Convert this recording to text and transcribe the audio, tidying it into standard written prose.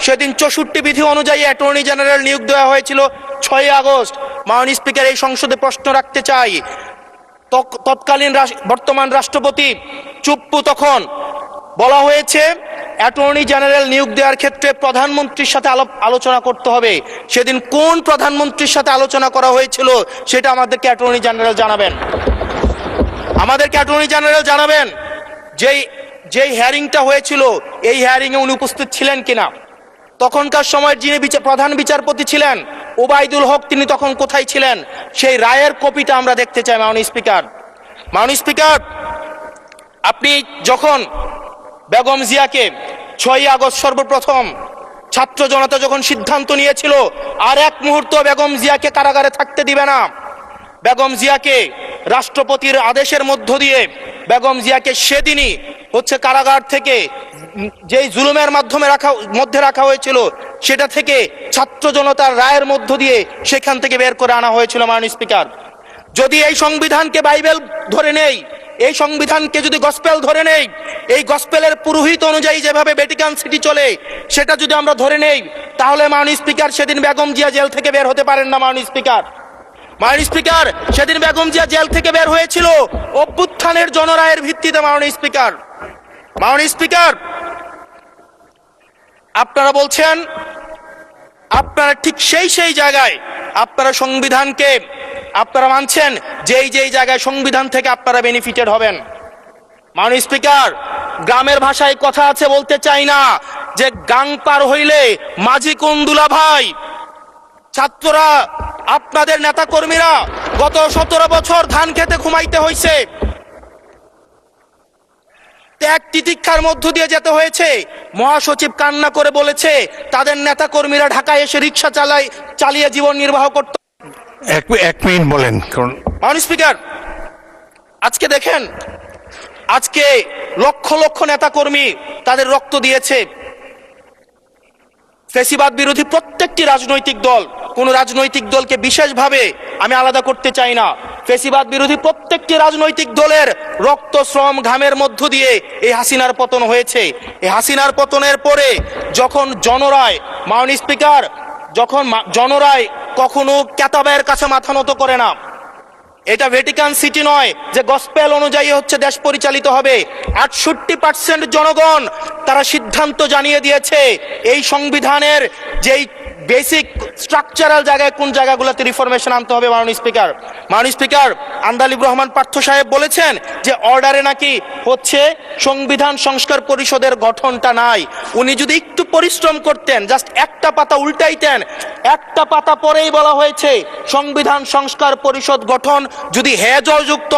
সেদিন 64 বিধি অনুযায়ী অ্যাটর্নি জেনারেল নিয়োগ দেওয়া হয়েছিল 6 আগস্ট। মাননীয় স্পিকার, এই সংসদে প্রশ্ন রাখতে চাই, তৎকালীন বর্তমান রাষ্ট্রপতি চুপ্পু, তখন বলা হয়েছে অ্যাটর্নি জেনারেল নিয়োগ দেওয়ার ক্ষেত্রে প্রধানমন্ত্রীর সাথে আলোচনা করতে হবে। সেদিন কোন প্রধানমন্ত্রীর সাথে আলোচনা করা হয়েছিল সেটা আমাদেরকে অ্যাটর্নি জেনারেল জানাবেন। আমাদেরকে অ্যাটর্নি জেনারেল জানাবেন যেই হিয়ারিংটা হয়েছিল এই হিয়ারিংয়ে উনি উপস্থিত ছিলেন কিনা। তখনকার সময় যিনি প্রধান বিচারপতি ছিলেন ওবায়দুল হক, তিনি তখন কোথায় ছিলেন? সেই রায়ের কপিটা আমরা দেখতে চাই। মাননীয় স্পিকার, মাননীয় স্পিকার, আপনি যখন বেগম জিয়াকে 6 আগস্ট সর্বপ্রথম ছাত্র জনতা যখন সিদ্ধান্ত নিয়েছিল আর এক মুহূর্ত বেগম জিয়াকে কারাগারে থাকতে দিবে না, বেগম জিয়াকে রাষ্ট্রপতির আদেশের মধ্য দিয়ে বেগম জিয়াকে সেদিনই কারাগার থেকে যেই জুলুমের মধ্যে রাখা হয়েছিল সেটা থেকে ছাত্র জনতার রায়ের মধ্য দিয়ে সেখান থেকে বের করে আনা হয়েছিল। মাননীয় স্পিকার, যদি এই সংবিধানকে বাইবেল ধরে নেই, এই সংবিধানকে যদি গসপেল ধরে নেই, এই গসপেলের পুরোহিত অনুযায়ী যেভাবে ভ্যাটিকান সিটি চলে সেটা যদি আমরা ধরে নেই, তাহলে মাননীয় স্পিকার সেদিন বেগম জিয়া জেল থেকে বের হতে পারেন না। মাননীয় স্পিকার, মাননীয় স্পিকার, সেদিন বেগম জিয়া জেল থেকে বের হয়েছিল অভ্যুত্থানের জনরায়ের ভিত্তিতে। মাননীয় স্পিকার, মাননীয় স্পিকার, আপনারা বলছেন আপনারা ঠিক সেই জায়গায় আপনারা সংবিধানকে আপনারা মানছেন যেই জায়গায় সংবিধান থেকে আপনারা বেনিফিটেড হবেন। মাননীয় স্পিকার, গ্রামের ভাষায় কথা আছে, বলতে চাই না, যে গাং পার হইলে মাঝি কোন দুলা ভাই। ছাত্ররা, আপনাদের নেতা কর্মীরা গত 17 বছর ধান খেতে ঘুমাইতে হয়েছে, ত্যাগ তিতিক্ষার মধ্য দিয়ে যেতে হয়েছে। মহাসচিব কান্না করে বলেছে তাদের নেতা কর্মীরা ঢাকায় এসে রিক্সা চালিয়ে জীবন নির্বাহ করত। এক মিনিট বলেন। মাননীয় স্পিকার, আজকে দেখেন, আজকে লক্ষ লক্ষ নেতা কর্মী তাদের রক্ত দিয়েছে। ফ্যাসিবাদ বিরোধী প্রত্যেকটি রাজনৈতিক দল, কোন রাজনৈতিক দলকে বিশেষভাবে আমি আলাদা করতে চাই না, ফ্যাসিবাদ বিরোধী প্রত্যেকটি রাজনৈতিক দলের রক্ত, শ্রম, ঘামের মধ্য দিয়ে এই হাসিনার পতন হয়েছে। এই হাসিনার পতনের পরে যখন জনরায়, মাননীয় স্পিকার, যখন জনরায় কখনো কেতাবের কাছে মাথা নত করে না। এটা ভ্যাটিকান সিটি নয় যে গসপেল অনুযায়ী দেশ পরিচালিত হবে। 68% জনগণ তারা সিদ্ধান্ত জানিয়ে দিয়েছে এই সংবিধানের যেই বেসিক স্ট্রাকচারাল জায়গায় কোন জায়গাগুলোতে রিফরমেশন আনতে হবে। মাননীয় স্পিকার, মাননীয় স্পিকার, আন্দালিব রহমান পার্থ সাহেব বলেছেন যে অর্ডারে নাকি সংবিধান সংস্কার পরিষদের গঠনটা নাই। উনি যদি একটু পরিশ্রম করতেন, জাস্ট একটা পাতা উল্টাইতেন, একটা পাতা পরেই বলা হয়েছে সংবিধান সংস্কার পরিষদ গঠন যদি হেজযুক্ত